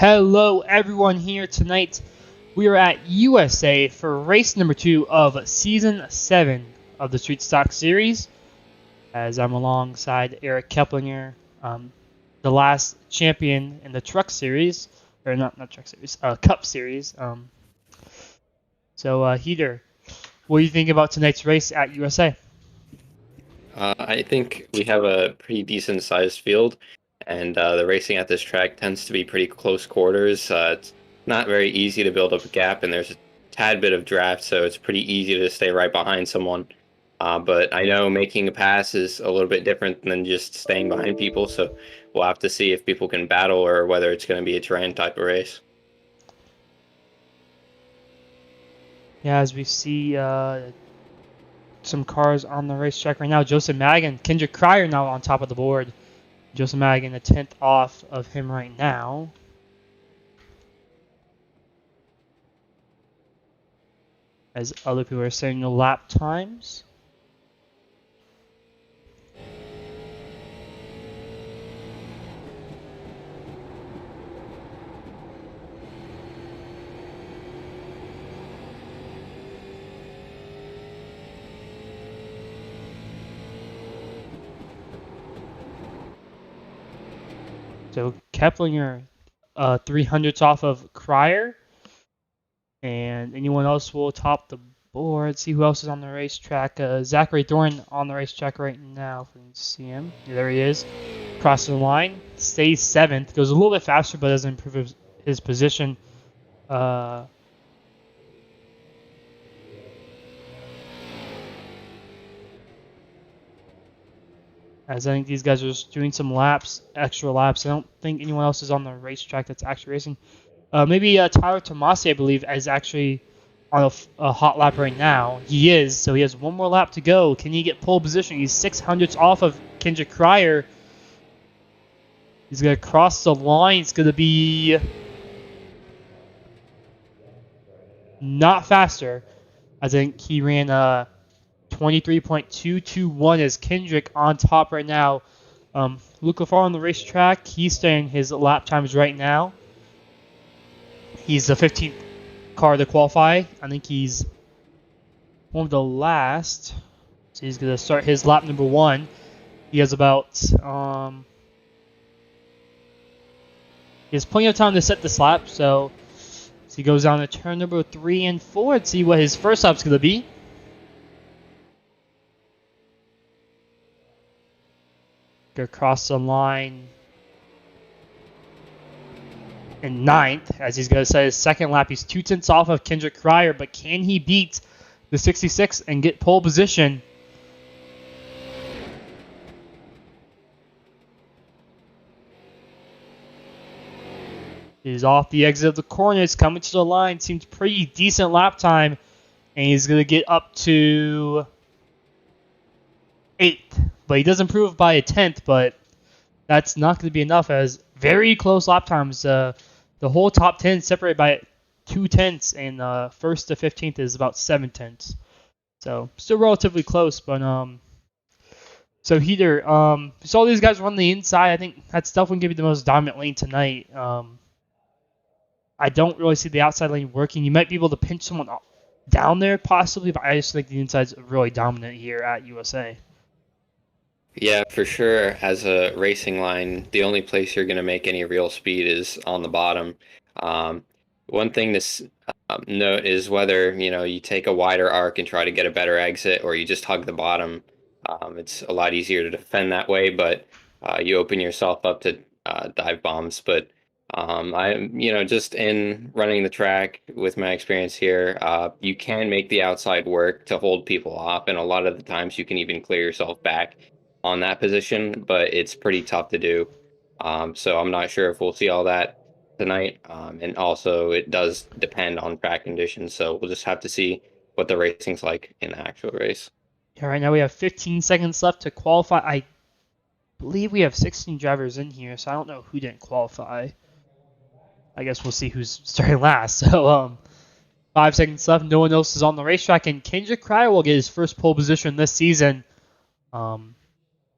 Hello everyone here tonight. We are at USA for race number 2 of Season 7 of the Street Stock Series. As I'm alongside Eric Keplinger, the last champion in the Truck Series. Or not Truck Series, Cup Series. Heater, what do you think about tonight's race at USA? I think we have a pretty decent sized field, and the racing at this track tends to be pretty close quarters. It's not very easy to build up a gap, and there's a tad bit of draft, so it's pretty easy to stay right behind someone. But I know making a pass is a little bit different than just staying behind people, so we'll have to see if people can battle or whether it's going to be a terrain type of race. Yeah, as we see some cars on the racetrack right now. Joseph Magan, Kendrick Cryer now on top of the board. Joseph Magan a 10th off of him right now. As other people are saying the lap times. So Keplinger 300s off of Cryer. And anyone else will top the board. See who else is on the racetrack. Zachary Thorne on the racetrack right now. If we can see him. Yeah, there he is. Crosses the line. Stays 7th. Goes a little bit faster, but doesn't improve his position. As I think these guys are just doing some laps, extra laps. I don't think anyone else is on the racetrack that's actually racing. Maybe Tyler Tomasi, I believe, is actually on a hot lap right now. He is, so he has one more lap to go. Can he get pole position? He's 600s off of Kendrick Cryer. He's going to cross the line. It's going to be not faster. I think he ran 23.221 as Kendrick on top right now. Luca Farr on the racetrack. He's staying his lap times right now. He's the 15th car to qualify. I think he's one of the last. So he's going to start his lap number 1. He has about... he has plenty of time to set this lap. So he goes down to turn number 3 and 4 and see what his first lap's going to be. Go across the line in 9th, as he's going to say his second lap. He's 2 tenths off of Kendrick Cryer, but can he beat the 66 and get pole position? He's off the exit of the corner. He's coming to the line. Seems pretty decent lap time, and he's going to get up to 8th. But he does improve by a 10th, but that's not going to be enough as very close lap times. The whole top 10 separated by 2 tenths, and first to 15th is about 7 tenths. So still relatively close, but so Heater, so all these guys run the inside. I think that's definitely going to be the most dominant lane tonight. I don't really see the outside lane working. You might be able to pinch someone down there possibly, but I just think the inside's really dominant here at USA. Yeah, for sure. As a racing line, the only place you're going to make any real speed is on the bottom. One thing to note is whether you take a wider arc and try to get a better exit, or you just hug the bottom. It's a lot easier to defend that way, but you open yourself up to dive bombs. But just in running the track with my experience here, you can make the outside work to hold people off, and a lot of the times you can even clear yourself back on that position, but it's pretty tough to do. So I'm not sure if we'll see all that tonight. And also it does depend on track conditions. So we'll just have to see what the racing's like in the actual race. Yeah, right now we have 15 seconds left to qualify. I believe we have 16 drivers in here, so I don't know who didn't qualify. I guess we'll see who's starting last. So 5 seconds left. No one else is on the racetrack, and Kendrick Cryer will get his first pole position this season.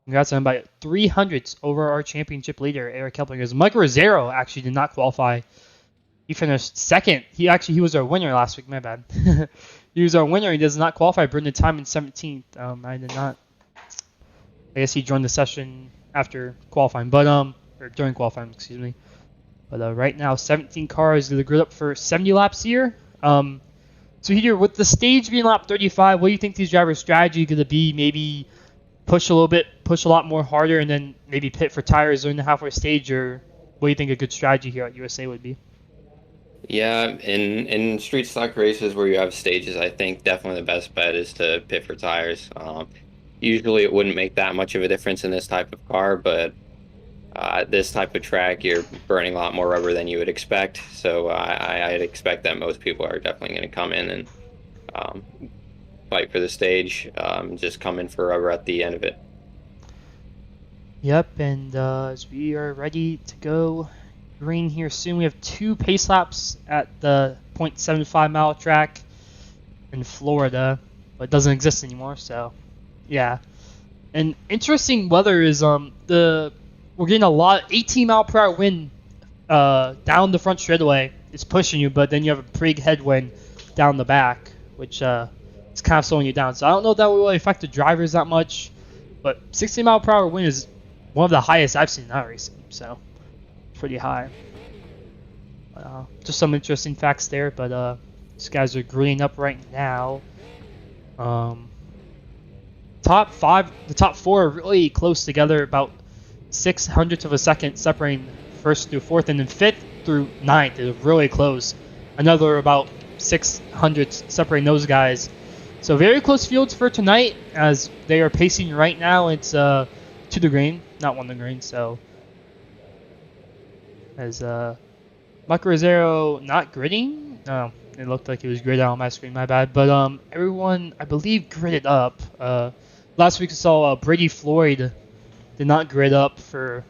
Congrats on him by 300 over our championship leader, Eric Keplinger. Michael Rosero actually did not qualify. He finished second. He was our winner last week. My bad. He was our winner. He does not qualify. Burned the time in 17th. I did not. I guess he joined the session after qualifying, but or during qualifying, excuse me. But right now, 17 cars going to grid up for 70 laps here. So here, with the stage being lap 35, what do you think these drivers' strategy going to be? Maybe push a little bit, push a lot more harder, and then maybe pit for tires during the halfway stage, or what do you think a good strategy here at USA would be? Yeah, in street stock races where you have stages, I think definitely the best bet is to pit for tires. Usually it wouldn't make that much of a difference in this type of car, but this type of track, you're burning a lot more rubber than you would expect. So I'd expect that most people are definitely going to come in and fight for the stage, just come in for rubber at the end of it. Yep, and as we are ready to go green here soon, we have 2 pace laps at the 0.75 mile track in Florida, but it doesn't exist anymore, so yeah. And interesting weather is we're getting a lot 18 mile per hour wind down the front straightaway. It's pushing you, but then you have a big headwind down the back, which it's kind of slowing you down. So I don't know if that will really affect the drivers that much, but 60 mile per hour wind is one of the highest I've seen in that racing, so pretty high. Just some interesting facts there, but these guys are greening up right now. Top 5, the top 4 are really close together, about 0.06 of a second separating first through 4th, and then 5th through 9th is really close. Another about 0.06 separating those guys. So very close fields for tonight, as they are pacing right now. It's to the green, not 1 to green. So as Michael Rosero not gridding. It looked like he was gridded on my screen. My bad. But everyone, I believe, gridded up. Last week I saw Brady Floyd did not grid up for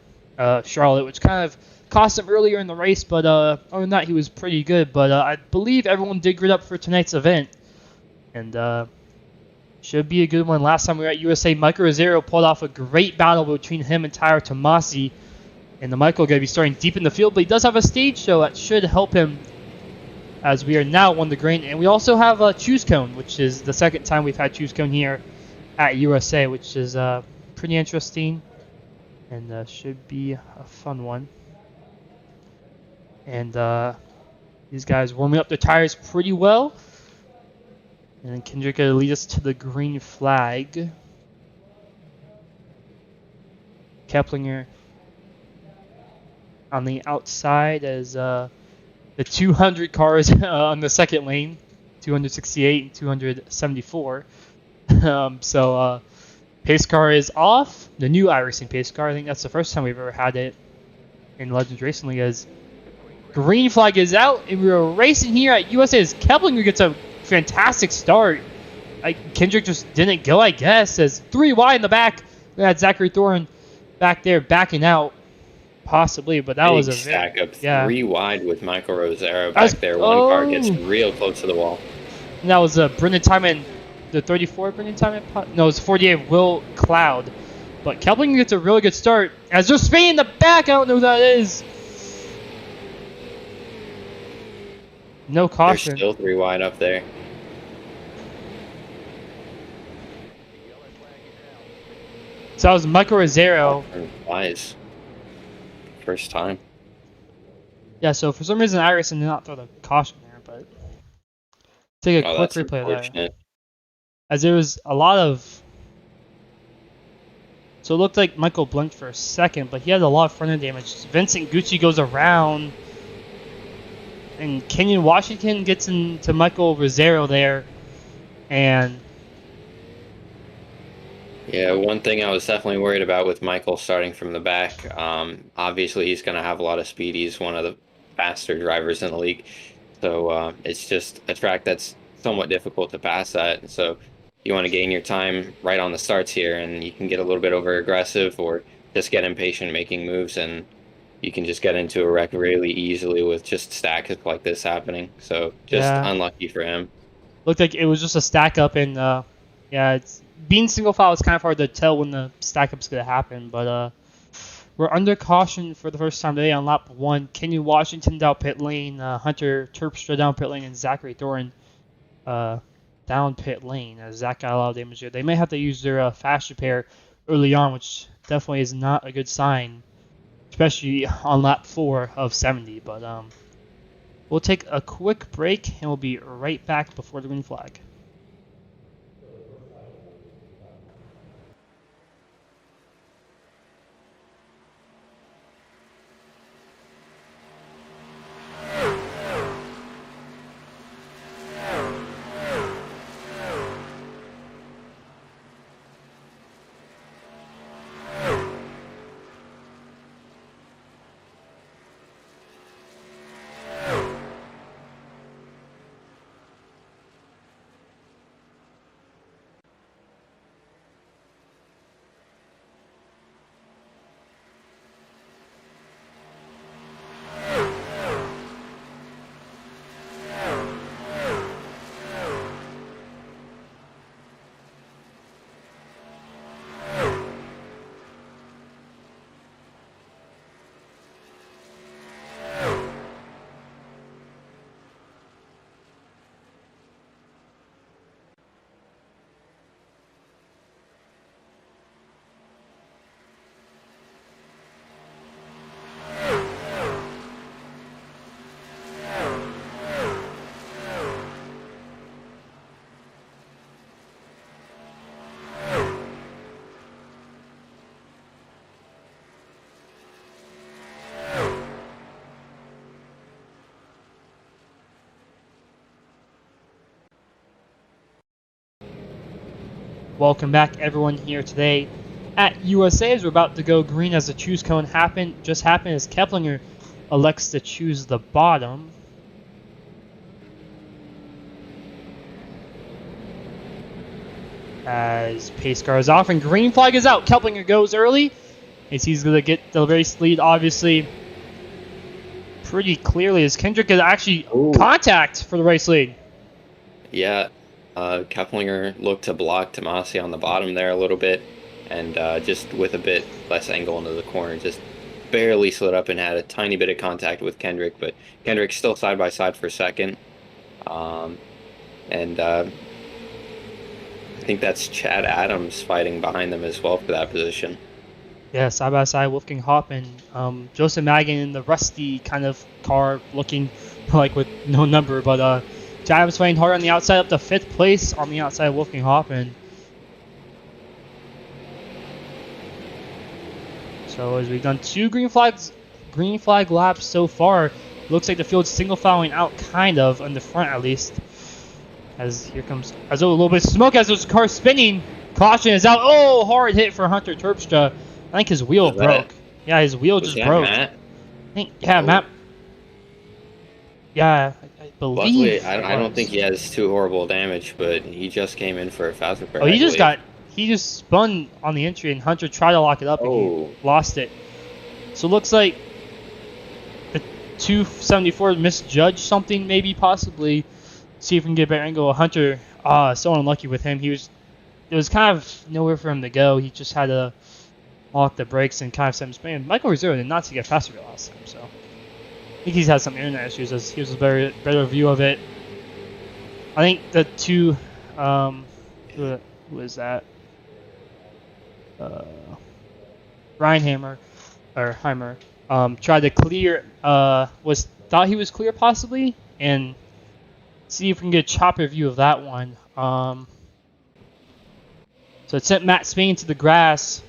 Charlotte, which kind of cost him earlier in the race. But other than that, he was pretty good. But I believe everyone did grid up for tonight's event, and should be a good one. Last time we were at USA, Michael Rosero pulled off a great battle between him and Tyler Tomasi. And the Michael going to be starting deep in the field, but he does have a stage show that should help him, as we are now 1 to green. And we also have a choose cone, which is the second time we've had choose cone here at USA, which is pretty interesting and should be a fun one. And these guys warming up their tires pretty well. And Kendrick going to lead us to the green flag. Keplinger on the outside as the 200 cars on the second lane, 268 and 274. So pace car is off. The new iRacing pace car. I think that's the first time we've ever had it in Legends Racing League. As green flag is out, and we are racing here at USA. As Keplinger gets a fantastic start. Kendrick just didn't go, I guess. As 3 wide in the back. We had Zachary Thorne back there backing out. Possibly, but that was a stack up 3 wide with Michael Rosero back there. One car gets real close to the wall. And that was Brendan Timon, the 34 Brendan Timon. No, it was 48 Will Cloud. But Keplinger gets a really good start. As they're spinning in the back, I don't know who that is. No caution. There's still 3 wide up there. So that was Michael Rosero. Nice. First time. Yeah, so for some reason iRacing did not throw the caution there, but take a quick replay of that. As there was a lot of... So it looked like Michael blinked for a second, but he had a lot of front end damage. Vincent Gucci goes around, and Kenyon Washington gets into Michael Rosero there, and... Yeah, one thing I was definitely worried about with Michael starting from the back, obviously he's going to have a lot of speed. He's one of the faster drivers in the league. So it's just a track that's somewhat difficult to pass at. So you want to gain your time right on the starts here, and you can get a little bit over aggressive or just get impatient making moves, and you can just get into a wreck really easily with just stacks like this happening. So just unlucky for him. Looked like it was just a stack up, and yeah, being single file is kind of hard to tell when the stack up's gonna happen, but we're under caution for the first time today on lap 1. Kenny Washington down pit lane, Hunter Terpstra down pit lane, and Zachary Thorin down pit lane. As Zach got a lot of damage here. They may have to use their fast repair early on, which definitely is not a good sign, especially on lap 4 of 70. But we'll take a quick break, and we'll be right back before the green flag. Welcome back, everyone, here today at USA as we're about to go green as the choose cone just happened as Keplinger elects to choose the bottom. As pace car is off and green flag is out. Keplinger goes early as he's going to get the race lead, obviously, pretty clearly as Kendrick is actually contact for the race lead. Yeah. Keplinger looked to block Tomasi on the bottom there a little bit, and just with a bit less angle into the corner, just barely slid up and had a tiny bit of contact with Kendrick, but Kendrick's still side by side for second. And I think that's Chad Adams fighting behind them as well for that position. Yeah, side by side, Wolfgang Hopp and Joseph Magan in the rusty kind of car, looking like with no number, but Adams fighting hard on the outside up to 5th place on the outside of Wolfgang Hopp. And so as we've done 2 green flag laps so far, looks like the field's single filing out kind of on the front at least. As here comes a little bit of smoke as those cars spinning. Caution is out. Oh, hard hit for Hunter Terpstra. I think his wheel broke. Yeah, his wheel just broke. Matt? Matt. Yeah, I believe. Luckily, I don't think he has too horrible damage, but he just came in for a fast repair. Oh, he just spun on the entry, and Hunter tried to lock it up, and he lost it. So it looks like the 274 misjudged something, maybe, possibly. See if we can get a better angle. Hunter, so unlucky with him. It was kind of nowhere for him to go. He just had to lock the brakes and kind of set him spinning. Michael Rizzo did not to get faster last time, so I think he's had some internet issues. As here's a better view of it. I think the two, who is that? Ryan Heimer, tried to clear, thought he was clear possibly, and see if we can get a chopper view of that one. So it sent Matt Spain to the grass.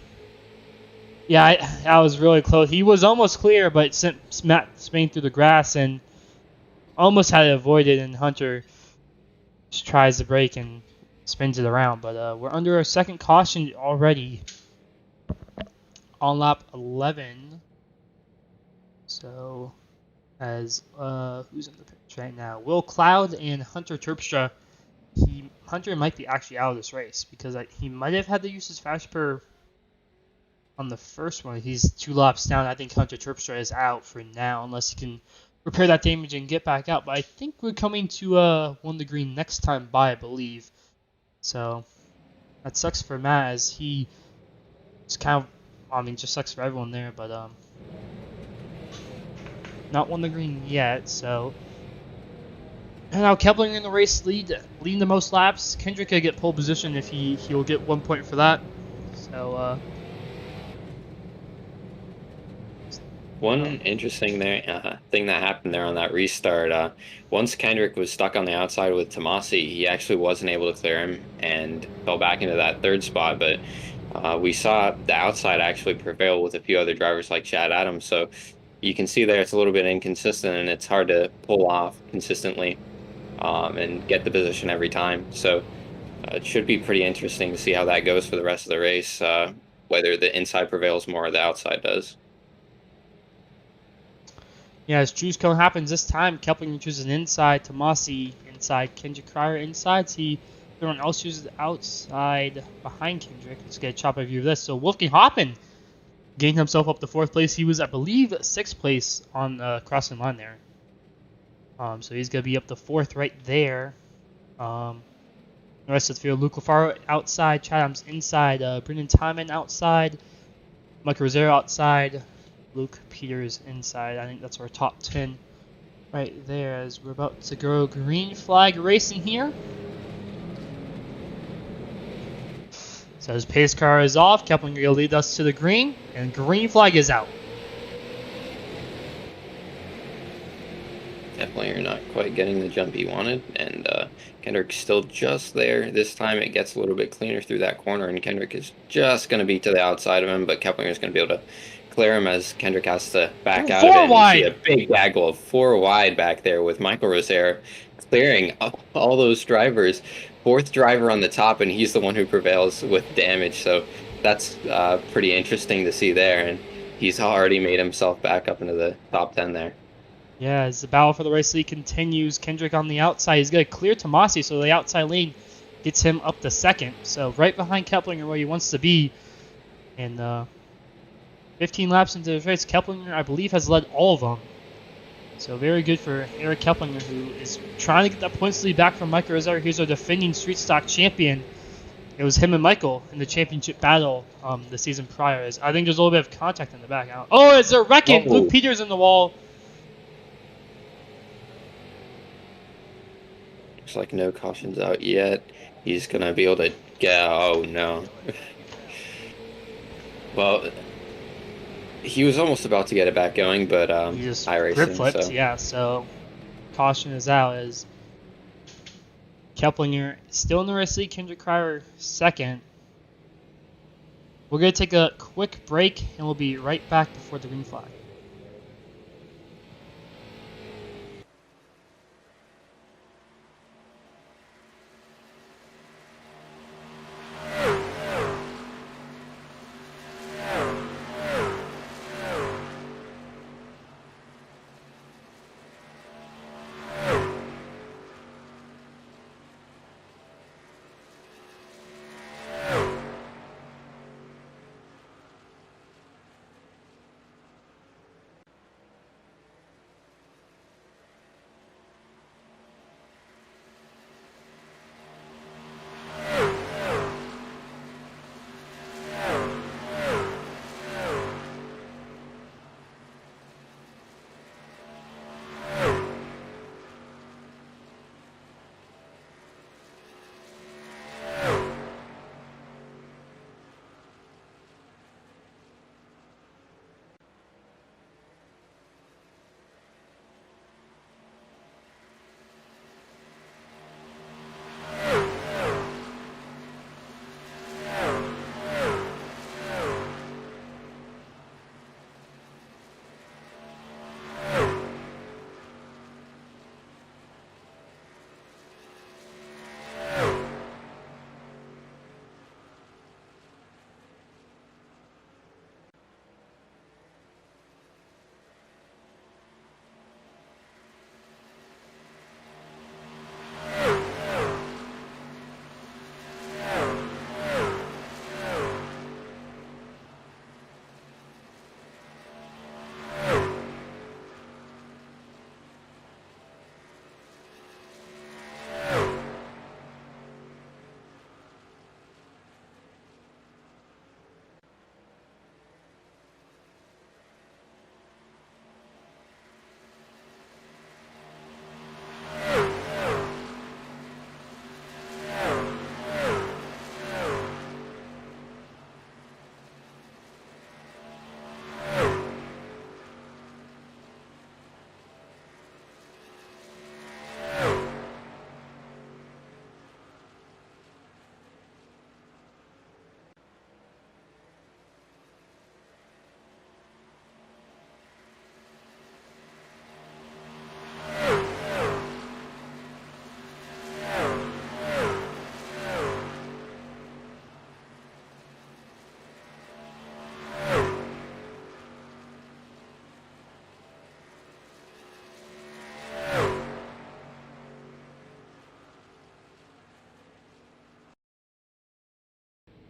Yeah, that was really close. He was almost clear, but it sent Matt Spain through the grass and almost had to avoid it, and Hunter just tries to brake and spins it around. But we're under our second caution already on lap 11. So as who's in the pitch right now? Will Cloud and Hunter Terpstra. Hunter might be actually out of this race because he might have had to use his fast repair on the first one. He's 2 laps down. I think Hunter Terpstra is out for now unless he can repair that damage and get back out. But I think we're coming to 1 to green next time by, I believe. So That sucks for Matt as he just kind of, I mean, just sucks for everyone there, but not won the green yet. So and now Kepler in the race leading the most laps. Kendrick could get pole position if he'll get 1 point for that. So One interesting thing that happened there on that restart, once Kendrick was stuck on the outside with Tomasi, he actually wasn't able to clear him and fell back into that third spot. But we saw the outside actually prevail with a few other drivers like Chad Adams. So you can see there it's a little bit inconsistent and it's hard to pull off consistently and get the position every time. So it should be pretty interesting to see how that goes for the rest of the race, whether the inside prevails more or the outside does. yeah, as choose cone happens this time, Kepler chooses inside, Tomasi inside, Kendrick Cryer inside. See everyone else chooses outside behind Kendrick. Let's get a chop view of this. So Wolfgang Hoppen gained himself up to 4th place. He was, I believe, 6th place on the crossing line there. So he's gonna be up to 4th right there. The rest of the field, Luke Lafaro outside, Chad Adams inside, Brendan Timon outside, Mike Rosero outside, Luke Peters inside. I think that's our top 10 right there as we're about to go green flag racing here. So his pace car is off. Keplinger will lead us to the green, and green flag is out. Definitely not quite getting the jump he wanted, and Kendrick's still just there. This time it gets a little bit cleaner through that corner, and Kendrick is just going to be to the outside of him, but Keplinger is going to be able to clear him as Kendrick has to back out of it. Wide. You see a big gaggle of 4 wide back there with Michael Rosero clearing all those drivers. 4th driver on the top, and he's the one who prevails with damage, so that's pretty interesting to see there, and he's already made himself back up into the top 10 there. Yeah, as the battle for the race lead continues, Kendrick on the outside. He's going to clear Tomasi, so the outside lane gets him up to 2nd. So right behind Keplinger where he wants to be. And 15 laps into the race, Keplinger, I believe, has led all of them. So very good for Eric Keplinger, who is trying to get that points lead back from Michael Rosero. He's our defending street stock champion. It was him and Michael in the championship battle the season prior. I think there's a little bit of contact in the back. Oh, it's a wrecking! Luke Peters in the wall. Looks like no cautions out yet. He's going to be able to get... Oh, no. Well, he was almost about to get it back going, but he just iRacing, grip flipped, so. yeah, so caution is out as Keplinger still in the race lead, Kendrick Cryer 2nd. We're going to take a quick break, and we'll be right back before the green flag.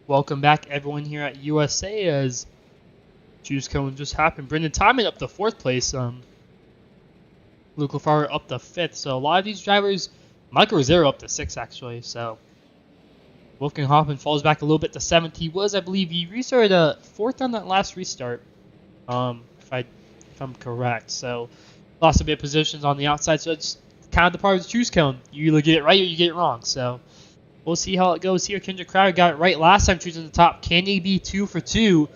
Welcome back, everyone, here at USA as Juice Cone just happened. Brendan Timon up to 4th place. Luke Lafar up to 5th. So a lot of these drivers, Michael Rosero up to 6th, actually. So Wolfgang Hoffman falls back a little bit to 7th. He was, I believe, he restarted 4th on that last restart, if I'm correct. So lost a bit of positions on the outside. So it's kind of the part of the Juice Cone. You either get it right or you get it wrong. So we'll see how it goes here. Kendrick Crowder got it right last time, choosing the top. Can he be 2 for 2?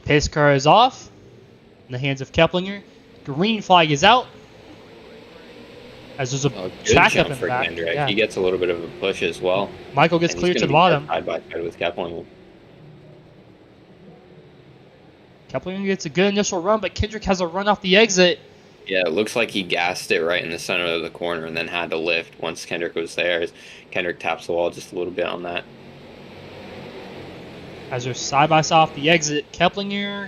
Pace car is off in the hands of Keplinger. Green flag is out. As there's a track up in the back. Yeah. He gets a little bit of a push as well. Michael gets cleared to the bottom. Side by side with Keplinger. Keplinger gets a good initial run, but Kendrick has a run off the exit. Yeah, it looks like he gassed it right in the center of the corner and then had to lift once Kendrick was there. Kendrick taps the wall just a little bit on that. As they're side by side off the exit, Keplinger.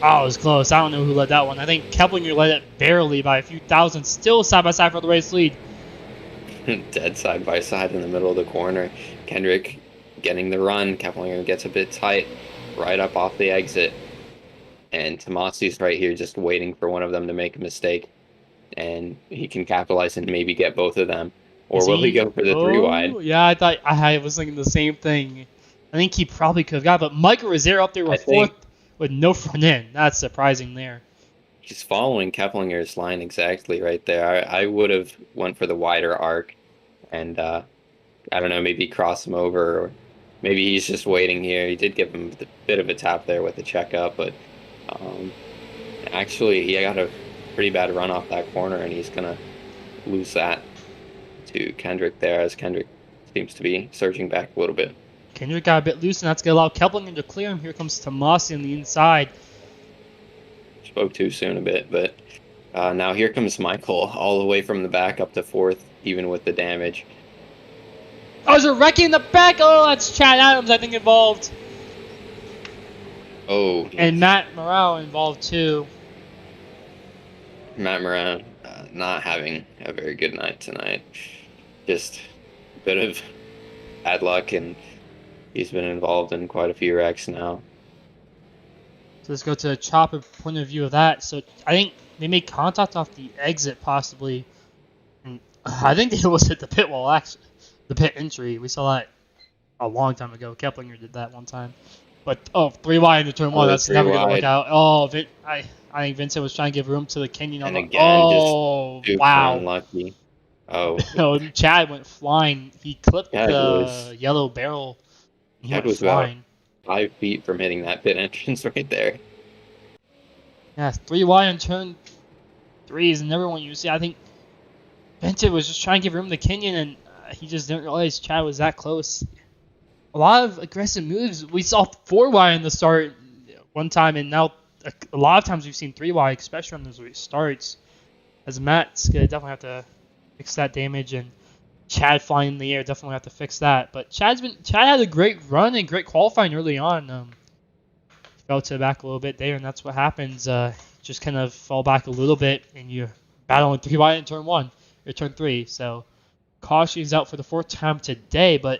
Oh, it was close. I don't know who led that one. I think Keplinger led it barely by a few thousand. Still side by side for the race lead. Dead side by side in the middle of the corner. Kendrick getting the run. Keplinger gets a bit tight right up off the exit. And Tomasi's right here just waiting for one of them to make a mistake. And he can capitalize and maybe get both of them. Or will he go for the 3 wide? Yeah, I was thinking the same thing. I think he probably could have got it, but Michael Rosero up there with 4th with no front end. That's surprising there. He's following Keplinger's line exactly right there. I would have went for the wider arc and, I don't know, maybe cross him over. Or maybe he's just waiting here. He did give him a bit of a tap there with the checkup, but actually he got a pretty bad run off that corner, and he's going to lose that to Kendrick there, as Kendrick seems to be surging back a little bit. Kendrick got a bit loose, and that's going to allow Keplinger to clear him. Here comes Tomasi on the inside. Spoke too soon a bit, but now here comes Michael all the way from the back up to 4th, even with the damage. Oh, there's a wrecking in the back. Oh, that's Chad Adams, I think, involved. Oh. And Matt Morale involved, too. Matt Morale not having a very good night tonight. Just a bit of bad luck, and he's been involved in quite a few wrecks now. So let's go to the chopper point of view of that. So I think they made contact off the exit, possibly. And I think they almost hit the pit wall, actually. The pit entry. We saw that a long time ago. Keplinger did that one time. But, 3 wide into turn 1. That's never going to work out. Oh, I think Vincent was trying to give room to the Kenyan. And again, just super wow. unlucky. Oh. Chad went flying. He clipped the yellow barrel. Chad was flying. About 5 feet from hitting that pit entrance right there. Yeah, 3 wide on turn 3 is another one you see. I think Vincent was just trying to give room to Kenyan, and he just didn't realize Chad was that close. A lot of aggressive moves. We saw 4 wide in the start one time, and now a lot of times we've seen 3 wide, especially on those restarts. As Matt's gonna definitely have to fix that damage, and Chad flying in the air definitely have to fix that. But Chad had a great run and great qualifying early on. Fell to the back a little bit there, and that's what happens. Just kind of fall back a little bit, and you're battling 3 wide in turn 1 or turn 3. So caution is out for the 4th time today, but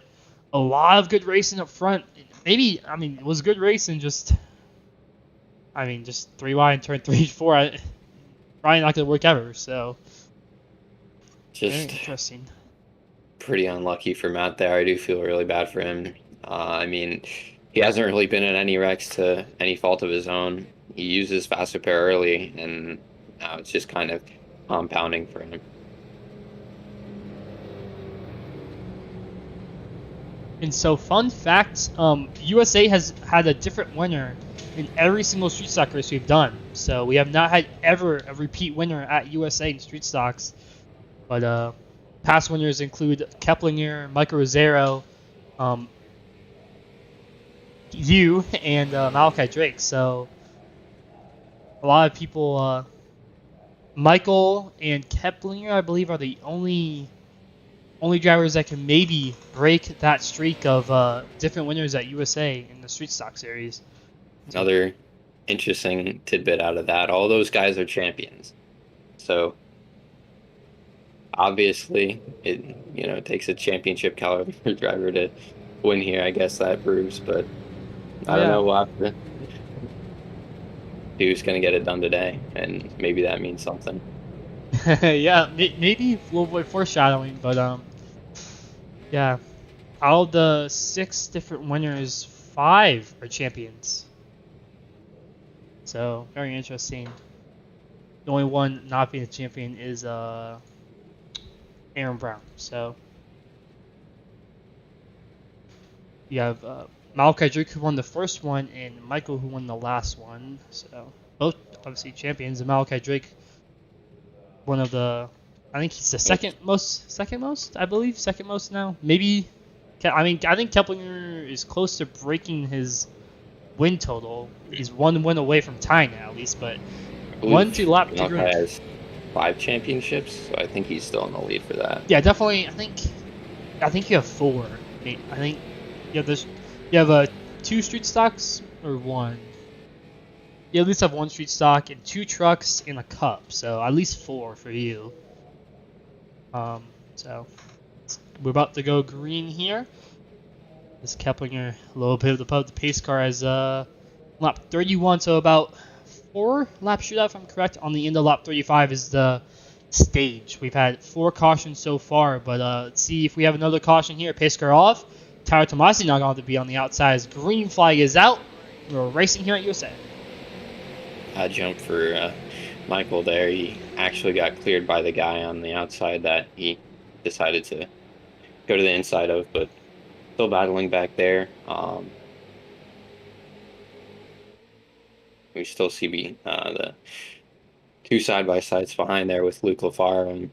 a lot of good racing up front. Maybe, it was good racing, just 3 wide in turn 3, 4. Probably not going to work ever, so. Just very interesting. Pretty unlucky for Matt there. I do feel really bad for him. He hasn't really been in any wrecks to any fault of his own. He uses fast repair early, and now it's just kind of compounding for him. And so, fun fact, USA has had a different winner in every single Street Stock race we've done. So we have not had ever a repeat winner at USA in Street Stocks. But past winners include Keplinger, Michael Rosero, you, and Malachi Drake. So a lot of people, Michael and Keplinger, I believe, are the only drivers that can maybe break that streak of different winners at USA in the Street Stock Series. Another interesting tidbit out of that, all those guys are champions. So obviously it takes a championship caliber driver to win here, I guess that proves. But Oh I don't yeah. know. We'll have to see who's going to get it done today, and maybe that means something. Yeah, maybe we'll avoid foreshadowing, but yeah. Out of the 6 different winners, 5 are champions. So very interesting. The only one not being a champion is Aaron Brown. So you have Malachi Drake who won the first one and Michael who won the last one. So both obviously champions. And Malachi Drake, one of the, I think he's the second most, I believe, second most now. Maybe, I mean, I think Keplinger is close to breaking his win total. He's 1 win away from tying it at least, but I one believe to lap to Malachi green. has 5 championships, so I think he's still in the lead for that. Yeah, definitely. I think you have 4. I think you have this. You have 2 street stocks or 1. You at least have 1 street stock and 2 trucks and a cup. So at least 4 for you. So we're about to go green here. This Keplinger, a little bit above the pace car as lap 31, so about 4 lap shootout if I'm correct. On the end of lap 35 is the stage. We've had 4 cautions so far, but let's see if we have another caution here. Pace car off. Tyler Tomasi not going to be on the outside as green flag is out. We're racing here at USA. I jumped for Michael there. He actually got cleared by the guy on the outside that he decided to go to the inside of, but still battling back there. We still see the 2 side-by-sides behind there with Luke Lafar and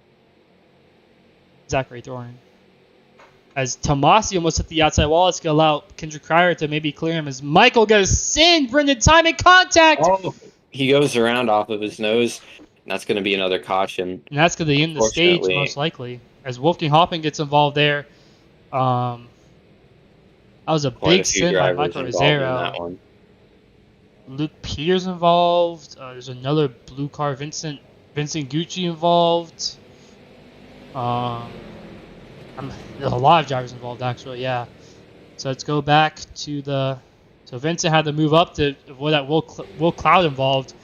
Zachary Thorne. As Tomasi almost hit the outside wall, it's going to allow Kendrick Cryer to maybe clear him as Michael goes sin. Brendan timing contact. Oh, he goes around off of his nose. And that's going to be another caution. And that's going to end the stage most likely as Wolfgang Hoffman gets involved there. That was a big sin by Michael Rosero. Luke Peters involved. There's another blue car, Vincent Gucci involved. There's a lot of drivers involved actually. Yeah. So let's go back to the. So Vincent had to move up to avoid that Will Cloud involved.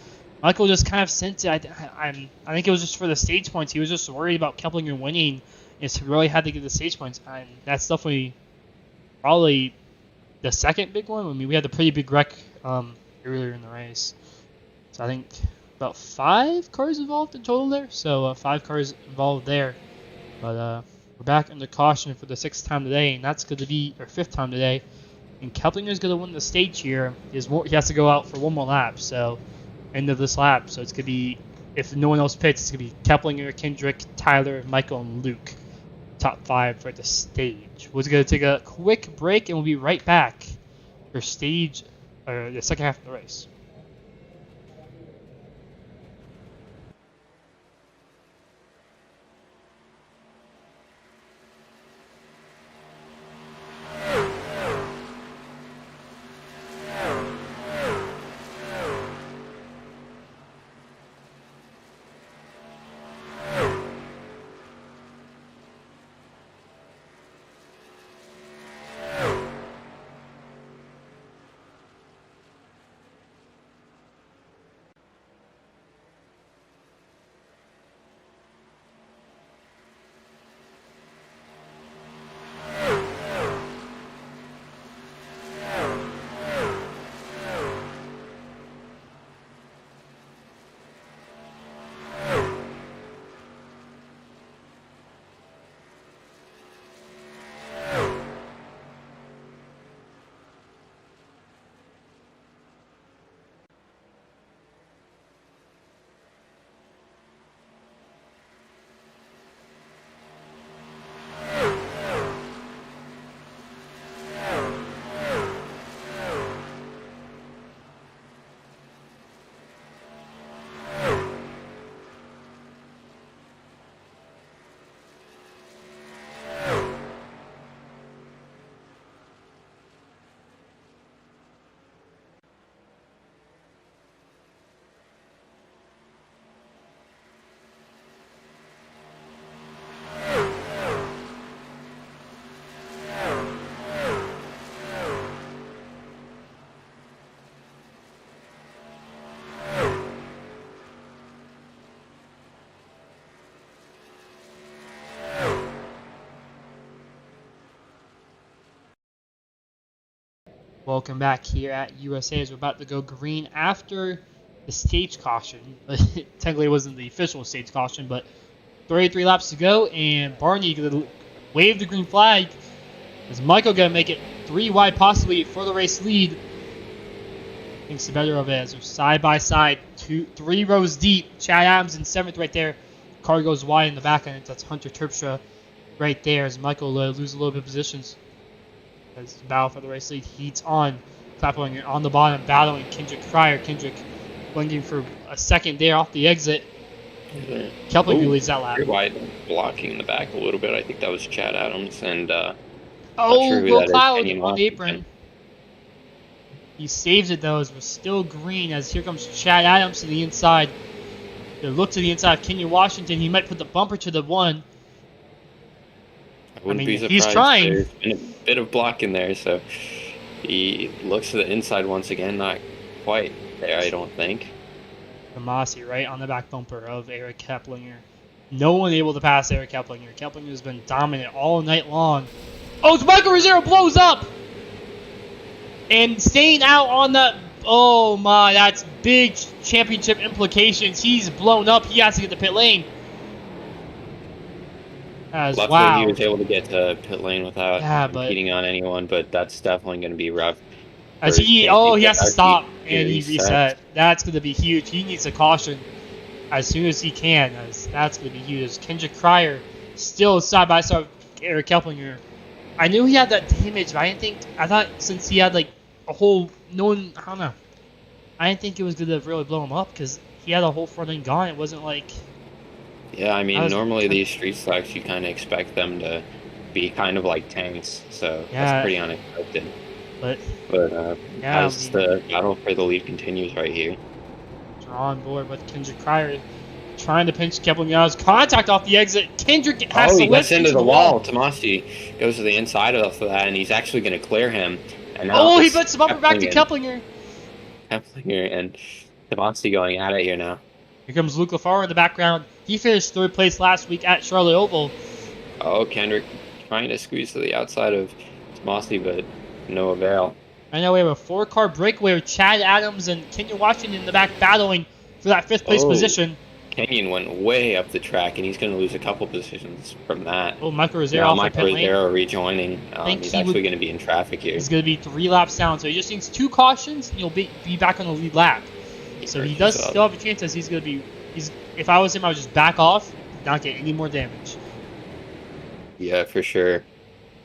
Michael just kind of sent it. I think it was just for the stage points. He was just worried about Keplinger winning. It's really had to get the stage points, and that's definitely probably the second big one. I mean, we had a pretty big wreck earlier in the race. So I think about 5 cars involved in total there. So 5 cars involved there. But we're back under caution for the 6th time today, and that's going to be our 5th time today. And Keplinger's going to win the stage here. He has to go out for 1 more lap. So end of this lap. So it's going to be, if no one else pits, it's going to be Keplinger, Kendrick, Tyler, Michael, and Luke. Top 5 for the stage. We're going to take a quick break, and we'll be right back for stage, or the second half of the race. Welcome back here at USA as we're about to go green after the stage caution. Technically it wasn't the official stage caution, but 33 laps to go, and Barney gonna wave the green flag. Is Michael gonna make it 3 wide possibly for the race lead? Thinks the better of it as they're side by side, 3 rows deep. Chad Adams in 7th right there. Car goes wide in the back end. That's Hunter Terpstra right there as Michael loses a little bit of positions. As the battle for the race lead heats on. Clapping on the bottom, battling Kendrick Fryer. Kendrick lunging for a second there off the exit. Kelpling leads that lap. Very wide blocking in the back a little bit. I think that was Chad Adams and Will Cloud on the apron. He saves it though as we're still green as here comes Chad Adams to the inside. They look to the inside of Kenyon Washington. He might put the bumper to the one. I wouldn't be surprised. He's trying. There's been a bit of block in there, so he looks to the inside once again. Not quite there, I don't think. Tomasi right on the back bumper of Eric Keplinger. No one able to pass Eric Keplinger. Keplinger has been dominant all night long. Oh, it's Michael Rosero blows up! And staying out on the... Oh my, that's big championship implications. He's blown up. He has to get to pit lane. Luckily, he was able to get to pit lane without competing on anyone, but that's definitely going to be rough. As he has to stop and he reset. That's going to be huge. He needs a caution as soon as he can. That's going to be huge. Kendrick Cryer still side by side with Eric Keplinger. I knew he had that damage, but I thought since he had like a whole, I don't know. I didn't think it was going to really blow him up because he had a whole front end gone. It wasn't like... Yeah, I mean, normally these street stocks, you kind of expect them to be kind of like tanks, so that's pretty unexpected. But as the battle for the lead continues right here. Draw on board with Kendrick Cryer trying to pinch Keplinger's contact off the exit. Kendrick has to lift into the wall. Tomasi goes to the inside of that, and he's actually going to clear him. And now he puts the bumper back to Keplinger. Keplinger and Tomasi going at it here now. Here comes Luke LaFaro in the background. He finished 3rd place last week at Charlotte Oval. Oh, Kendrick trying to squeeze to the outside of Tomasi, but no avail. I know we have a 4-car breakaway with Chad Adams and Kenyon Washington in the back battling for that 5th place position. Kenyon went way up the track, and he's going to lose a couple positions from that. Oh, Michael Rosero off the pit lane. Michael Rosero rejoining. He's actually going to be in traffic here. He's going to be 3 laps down, so he just needs 2 cautions, and he'll be back on the lead lap. So he does still have a chance as he's going to be... If I was him, I would just back off, not get any more damage. Yeah, for sure.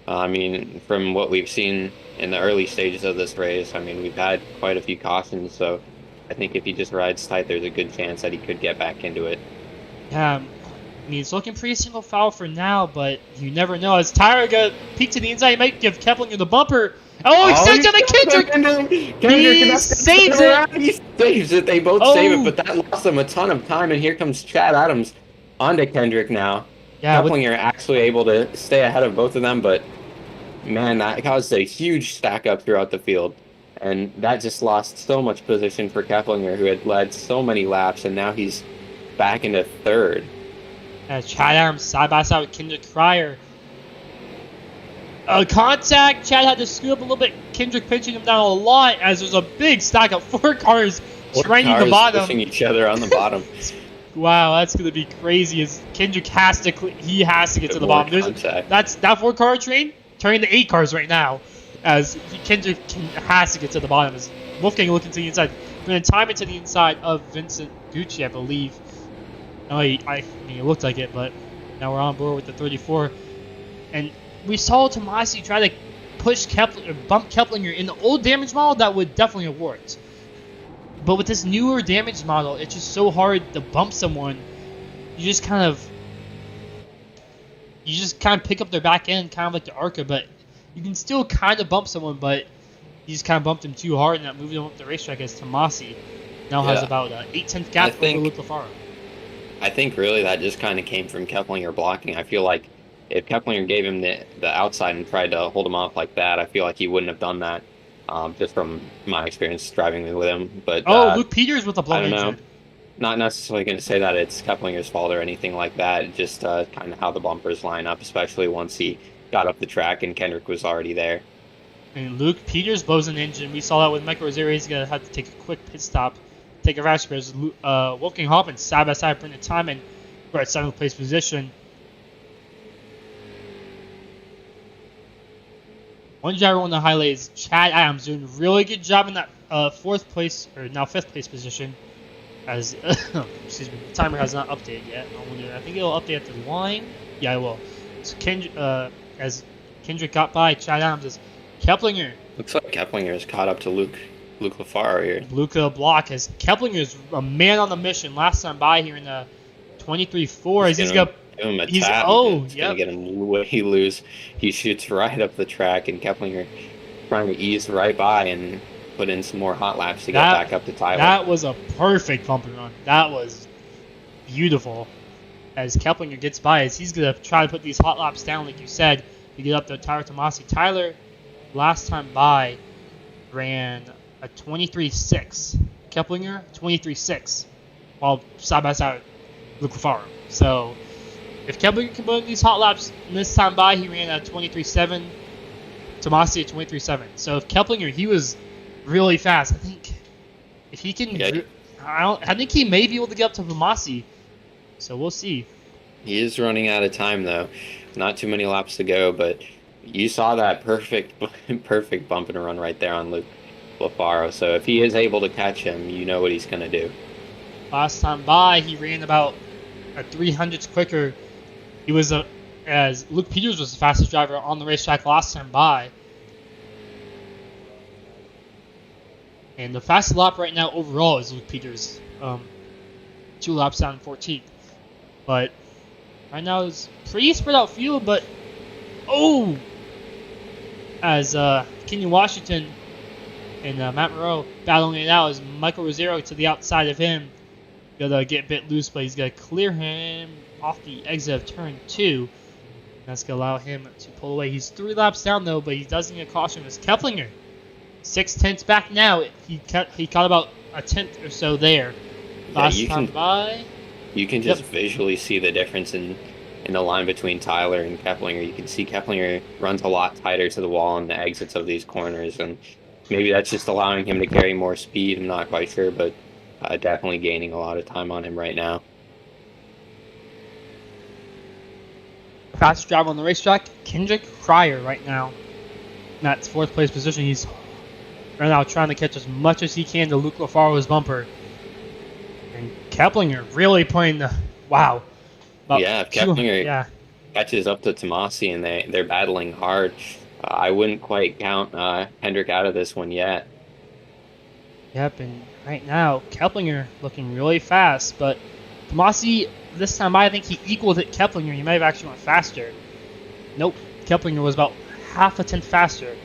I mean, from what we've seen in the early stages of this race, I mean, we've had quite a few cautions, so I think if he just rides tight, there's a good chance that he could get back into it. Yeah, I mean, it's looking pretty single foul for now, but you never know. As Tyra peek to the inside, he might give Keplinger the bumper. Oh, he saves it to Kendrick! He saves it! He saves it. They both save it, but that lost them a ton of time, and here comes Chad Adams onto Kendrick now. Yeah, Keplinger actually able to stay ahead of both of them, but man, that caused a huge stack up throughout the field. And that just lost so much position for Keplinger, who had led so many laps, and now he's back into 3rd. Chad Adams side by side with Kendrick Cryer. Contact. Chad had to scoot up a little bit. Kendrick pinching him down a lot as there's a big stack of 4 cars training the bottom. Pushing each other on the bottom. Wow, that's going to be crazy. As Kendrick has to get to the bottom. That's that 4-car train turning to 8 cars right now. As Kendrick has to get to the bottom. As Wolfgang looking to the inside. Going to time it to the inside of Vincent Gucci, I believe. I mean, it looked like it, but now we're on board with the 34. And we saw Tomasi try to push bump Keplinger in the old damage model. That would definitely have worked. But with this newer damage model, it's just so hard to bump someone. You just kind of pick up their back end, kind of like the Arca, but you can still kind of bump someone, but you just kind of bumped him too hard, and that moved him up the racetrack as Tomasi now has about an 8/10 gap over Luke LaFaro. I think really that just kind of came from Keplinger blocking. I feel like if Keplinger gave him the outside and tried to hold him off like that, I feel like he wouldn't have done that. Just from my experience driving with him. But Luke Peters with a blown engine. I don't know. Not necessarily going to say that it's Keplinger's fault or anything like that. Just kind of how the bumpers line up, especially once he got up the track and Kendrick was already there. And Luke Peters blows an engine. We saw that with Michael Rosario. He's going to have to take a quick pit stop, take a rash. Whereas Wolfgang Hoffman side by side, bring the time in for a 7th place position. One driver on the highlight is Chad Adams, doing a really good job in that 4th place, or now 5th place position. As excuse me, the timer has not updated yet. I think it'll update at the line. Yeah, it will. So as Kendrick got by Chad Adams, as Keplinger. Looks like Keplinger is caught up to Luke Lafaro here. Luca block as Keplinger's a man on the mission. Last time by here in the 23-4. He's gonna give him a tap. He's gonna get him way loose. He shoots right up the track, and Keplinger trying to ease right by and put in some more hot laps to get back up to Tyler. That was a perfect bump and run. That was beautiful. As Keplinger gets by, as he's gonna try to put these hot laps down, like you said, to get up to Tyler Tomasi. Tyler, last time by, ran a 23.6. Keplinger, 23.6, while side by side with Lafaro. So, if Keplinger can put these hot laps this time by, he ran a 23.7. Tomasi at 23.7. So if Keplinger, he was really fast. I think if he can, I think he may be able to get up to Tomasi. So we'll see. He is running out of time though. Not too many laps to go, but you saw that perfect bump and run right there on Luke Lafaro. So if he is able to catch him, you know what he's going to do. Last time by, he ran about a 300s quicker. He was as Luke Peters was the fastest driver on the racetrack last time by. And the fastest lap right now overall is Luke Peters. 2 laps down in 14th. But right now it's pretty spread out field, but as Kenyon Washington and Matt Moreau battling it out, as Michael Rosario to the outside of him. Gotta get a bit loose, but he's gotta clear him off the exit of turn 2. That's gonna allow him to pull away. He's 3 laps down though, but he doesn't get a caution. It's Keplinger, 6 tenths back now. He caught about a tenth or so there. Last time by. You can just visually see the difference in the line between Tyler and Keplinger. You can see Keplinger runs a lot tighter to the wall on the exits of these corners, and maybe that's just allowing him to carry more speed. I'm not quite sure, but definitely gaining a lot of time on him right now. Fastest driver on the racetrack, Kendrick Cryer right now. That's 4th place position. He's right now trying to catch as much as he can to Luke Lafaro's bumper. And Keplinger really putting the If Keplinger catches up to Tomasi and they're battling hard, I wouldn't quite count Hendrick out of this one yet. Yep, and right now Keplinger looking really fast, but Tomasi this time I think he equaled it Keplinger. He might have actually went faster. Nope, Keplinger was about half a tenth faster.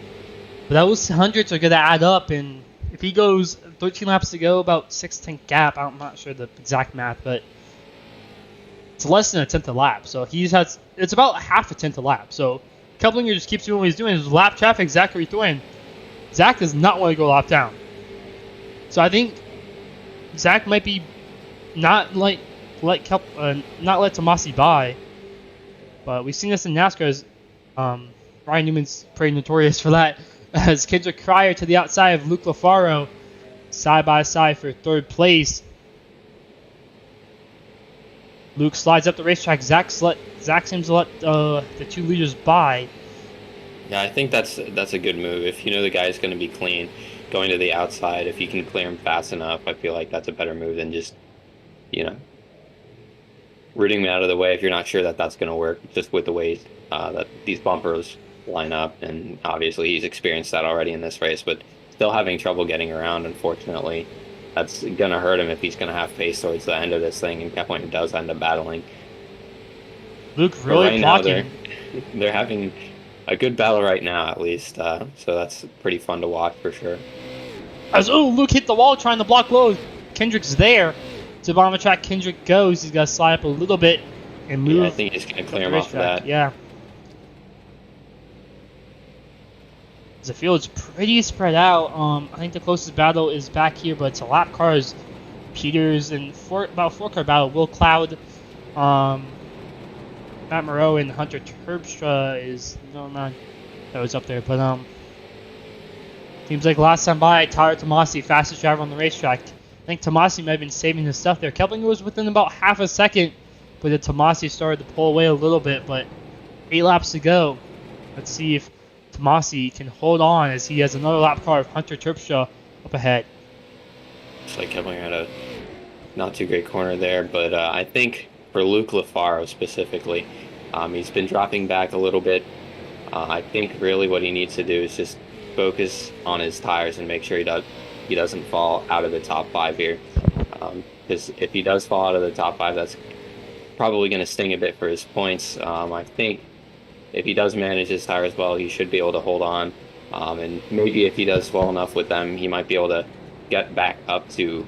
But those hundreds are going to add up, and if he goes 13 laps to go, about 6-tenth gap. I'm not sure the exact math, but it's less than a tenth a lap. So it's about half a tenth a lap. So Keplinger just keeps doing what he's doing. His lap traffic, Zachary Thorne. Zach does not want to go lap down. So I think Zach might be not let Tomasi by. But we've seen this in NASCAR. As, Ryan Newman's pretty notorious for that. As Kendrick Cryer to the outside of Luke Lafaro, side by side for 3rd place. Luke slides up the racetrack. Zach seems to let the 2 leaders by. Yeah, I think that's a good move. If you know the guy's going to be clean, going to the outside, if you can clear him fast enough, I feel like that's a better move than just, rooting him out of the way if you're not sure that that's going to work, just with the way that these bumpers line up. And obviously he's experienced that already in this race, but still having trouble getting around, unfortunately. That's going to hurt him if he's going to have pace towards the end of this thing, and Keplinger does end up battling. Luke really blocking. They're having a good battle right now, at least. So that's pretty fun to watch for sure. Luke hit the wall trying to block low. Kendrick's there. To the bottom of the track, Kendrick goes. He's got to slide up a little bit and move. Yeah, I think he's going to clear him off of that. Yeah. The field's pretty spread out. I think the closest battle is back here, but it's a lap cars. Peters and about 4-car battle. Will Cloud, Matt Moreau, and Hunter Terpstra is that was up there. But Seems like last time by, Tyler Tomasi, fastest driver on the racetrack. I think Tomasi might have been saving his stuff there. Keplinger was within about half a second, but then Tomasi started to pull away a little bit. But 8 laps to go. Let's see if Tomasi can hold on as he has another lap car of Hunter Terpstra up ahead. Looks like Keplinger had a not too great corner there, but I think for Luke Lafaro specifically, he's been dropping back a little bit. I think really what he needs to do is just focus on his tires and make sure he doesn't fall out of the top 5 here. Because if he does fall out of the top 5, that's probably going to sting a bit for his points. I think if he does manage his tires well, he should be able to hold on. And maybe if he does well enough with them, he might be able to get back up to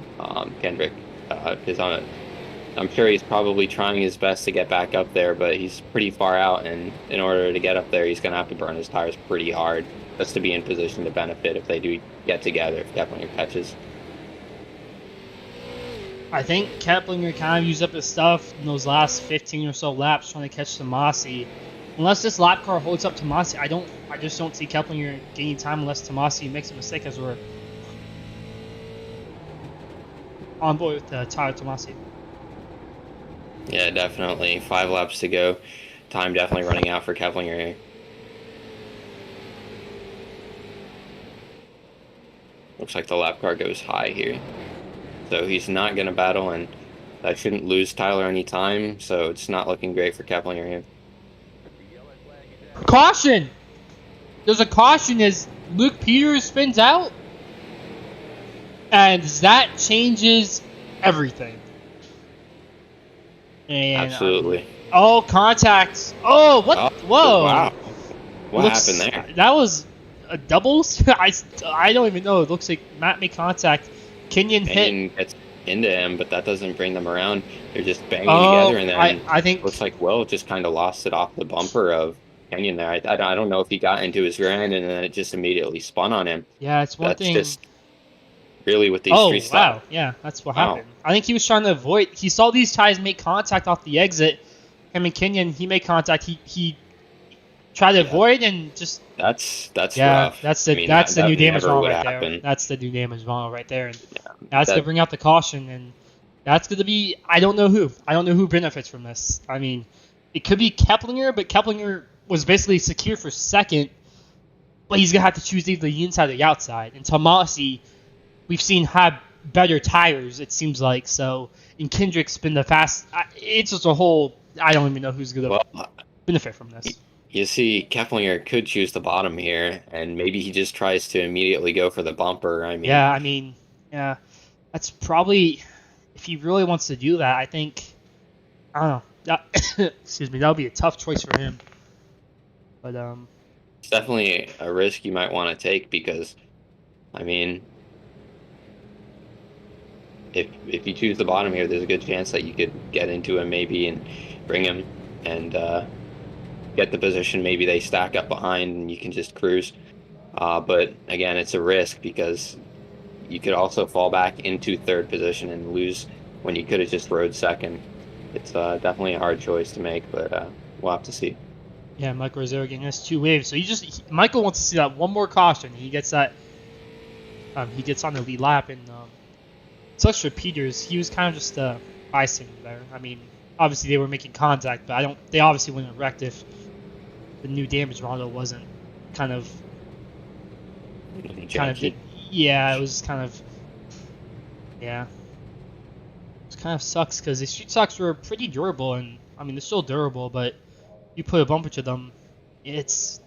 Kendrick. Because I'm sure he's probably trying his best to get back up there, but he's pretty far out, and in order to get up there, he's going to have to burn his tires pretty hard just to be in position to benefit if they do get together, if Keplinger catches. I think Keplinger kind of used up his stuff in those last 15 or so laps trying to catch Tomasi. Unless this lap car holds up Tomasi, I just don't see Keplinger gaining time unless Tomasi makes a mistake, as we're on board with Tyler Tomasi. Yeah, definitely. 5 laps to go. Time definitely running out for Keplinger here. Looks like the lap car goes high here. So he's not going to battle, and that shouldn't lose Tyler any time, so it's not looking great for Keplinger here. Caution! There's a caution as Luke Peters spins out, and that changes everything. And, absolutely. Oh, contacts. Oh, what? Oh, whoa. Wow. What happened there? That was a doubles? I don't even know. It looks like Matt made contact. Kenyon gets into him, but that doesn't bring them around. They're just banging together, and then I think looks like Will just kind of lost it off the bumper of Kenyon there. I don't know if he got into his rear end and then it just immediately spun on him. Yeah, it's one thing. Just really with these street style. Wow. Yeah, that's what happened. I think he was trying to avoid. He saw these ties make contact off the exit. Him and Kenyon, he made contact. He tried to avoid and just. That's rough. That's the new damage model right there. That's the new damage model right there, and that's gonna bring out the caution, and that's gonna be. I don't know who benefits from this. I mean, it could be Keplinger, but Keplinger was basically secure for second, but he's gonna have to choose either the inside or the outside. And Tomasi, we've seen have better tires, it seems like. So, and Kendrick's been the fast. It's just a whole. I don't even know who's gonna benefit from this. You see, Keplinger could choose the bottom here, and maybe he just tries to immediately go for the bumper. Yeah, that's probably, if he really wants to do that, I think, I don't know. Excuse me, that would be a tough choice for him. But it's definitely a risk you might want to take because, I mean, if you choose the bottom here, there's a good chance that you could get into him maybe and bring him and get the position. Maybe they stack up behind and you can just cruise. But again, it's a risk because you could also fall back into third position and lose when you could have just rode second. It's definitely a hard choice to make, but we'll have to see. Yeah, Michael Rosero getting us 2 waves. So Michael wants to see that one more caution. He gets that. He gets on the lead lap, and sucks for Peters. He was kind of just icing there. I mean, obviously they were making contact, but they obviously wouldn't have wrecked if the new damage model wasn't kind of yeah, it was kind of it kind of sucks because the street stocks were pretty durable, and I mean they're still durable, but you put a bumper to them, it's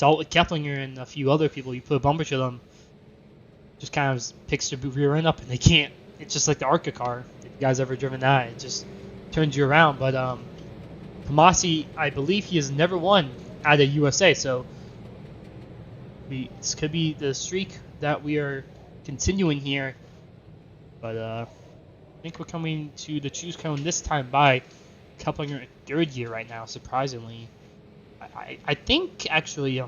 all with Keplinger and a few other people. You put a bumper to them, just kind of picks the rear end up, and they can't. It's just like the Arca car. If you guys ever driven that, it just turns you around. But Tomasi, I believe he has never won at a USA, so this could be the streak that we are continuing here. But I think we're coming to the choose cone this time by Keplinger in third gear right now, surprisingly. I think actually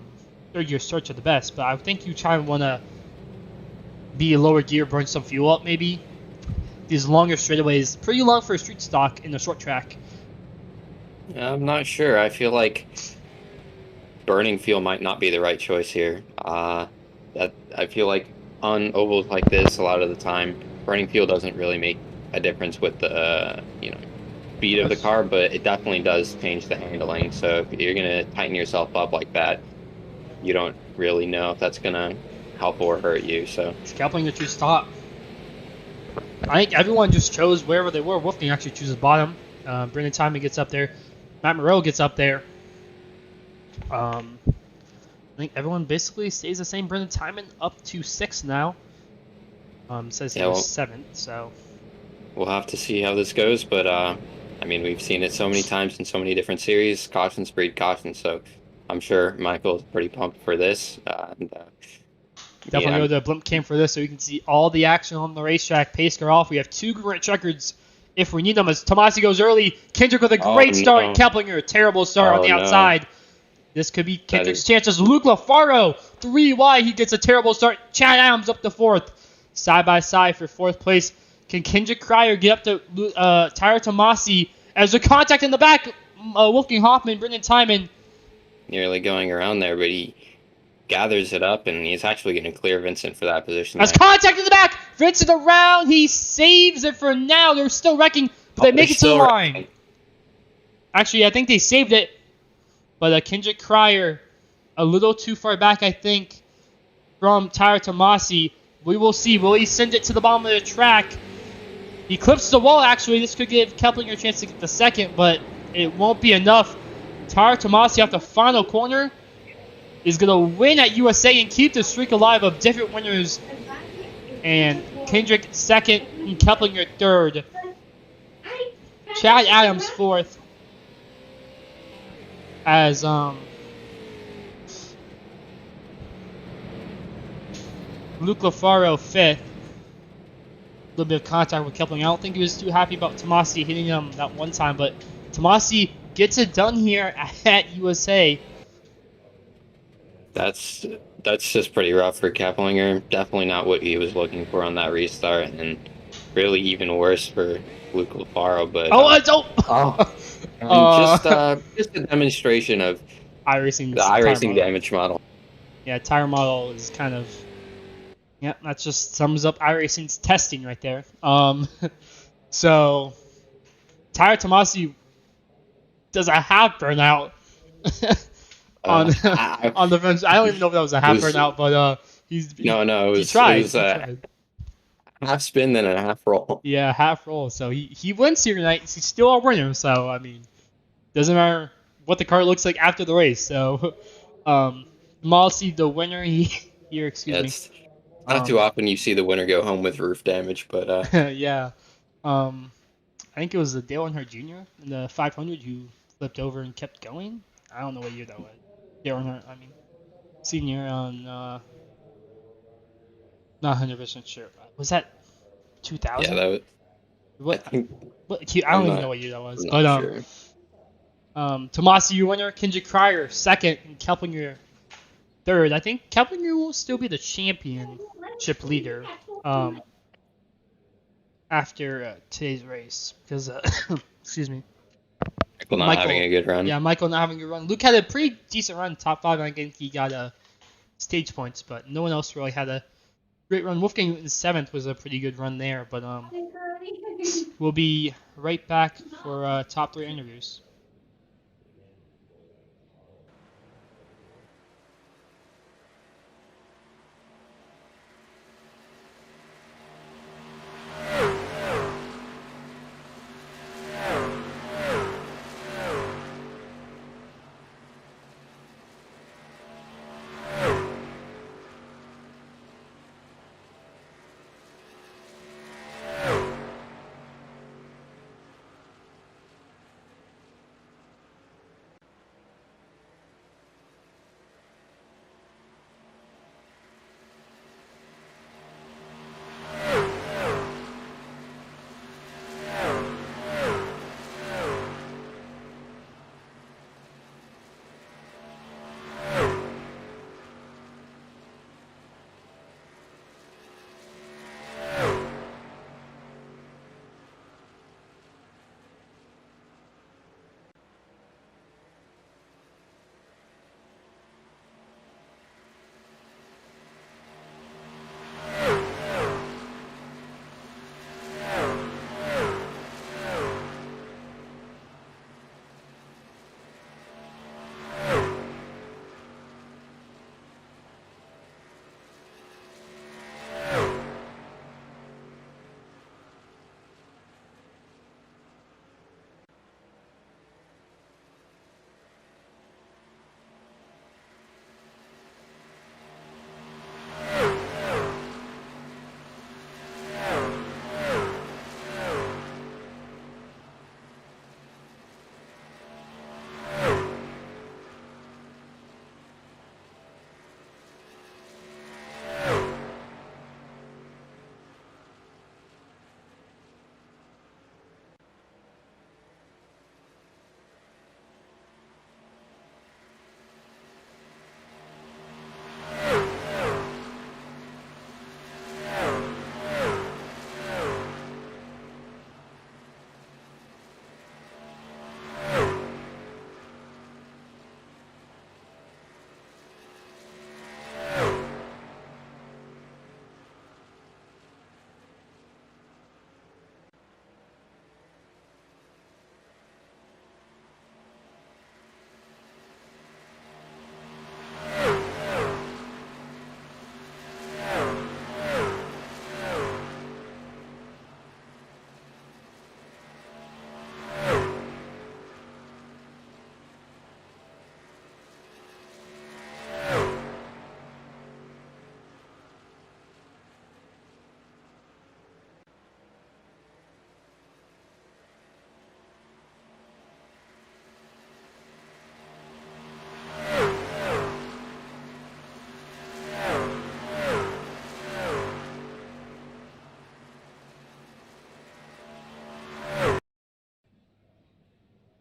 third gear starts are the best, but I think you try and want to be a lower gear, burn some fuel up maybe. These longer straightaways, pretty long for a street stock in a short track. Yeah, I'm not sure. I feel like burning fuel might not be the right choice here. that I feel like on ovals like this, a lot of the time, running feel doesn't really make a difference with the speed of the car, but it definitely does change the handling. So if you're gonna tighten yourself up like that, you don't really know if that's gonna help or hurt you. So It's Kepling that you stop. I think everyone just chose wherever they were. Wolfgang actually chooses bottom. Brendan Timon gets up there. Matt Moreau gets up there. I think everyone basically stays the same. Brendan Timon up to 6th now. Says he was 7th, so we'll have to see how this goes. But I mean, we've seen it so many times in so many different series. Cautions breed caution, so I'm sure Michael's pretty pumped for this. Definitely go to the blimp cam for this so you can see all the action on the racetrack. Pace car off. We have 2 great records if we need them. As Tomasi goes early, Kendrick with a great start. No. Keplinger, terrible start on the outside. No. This could be Kendrick's chances. Luke Lafaro, 3 wide. He gets a terrible start. Chad Adams up to 4th. Side by side for 4th place. Can Kendrick Cryer get up to Tyler Tomasi as a contact in the back? Wolfgang Hoffman, Brendan Timon. Nearly going around there, but he gathers it up, and he's actually going to clear Vincent for that position. As contact in the back, Vincent around, he saves it for now. They're still wrecking, but they make it to the line. Wrecking. Actually, I think they saved it, but Kendrick Cryer a little too far back, I think, from Tyler Tomasi. We will see. Will he send it to the bottom of the track? He clips the wall, actually. This could give Keplinger a chance to get the second, but it won't be enough. Tyler Tomasi off the final corner is going to win at USA and keep the streak alive of different winners. And Kendrick 2nd and Keplinger 3rd. Chad Adams 4th. As Luke Lafaro 5th. A little bit of contact with Keplinger. I don't think he was too happy about Tomasi hitting him that one time, but Tomasi gets it done here at USA. That's just pretty rough for Keplinger. Definitely not what he was looking for on that restart, and really even worse for Luke Lafaro. But just a demonstration of iRacing damage model. Yeah, tire model is kind of that just sums up iRacing's testing right there. So Tyler Tomasi does a half burnout. on the fence. I don't even know if that was a half burnout, but he tried. It was a half spin then a half roll. Yeah, half roll. So he wins here tonight. He's still a winner. So I mean, doesn't matter what the car looks like after the race. So Tomasi, the winner here. Excuse me. Not too often you see the winner go home with roof damage, but yeah. I think it was Dale Earnhardt Jr. in the 500 who flipped over and kept going. I don't know what year that was. Dale Earnhardt, senior on, not 100% sure. Was that 2000? Yeah, that was. I don't even know what year that was. But sure. Tomasi, your winner. Kendrick Cryer, 2nd, and Keplinger 3rd. I think Keplinger will still be the championship leader after today's race because, excuse me. Michael not having a good run. Yeah, Michael not having a good run. Luke had a pretty decent run, top 5. I think he got stage points, but no one else really had a great run. Wolfgang in 7th was a pretty good run there, but we'll be right back for top 3 interviews.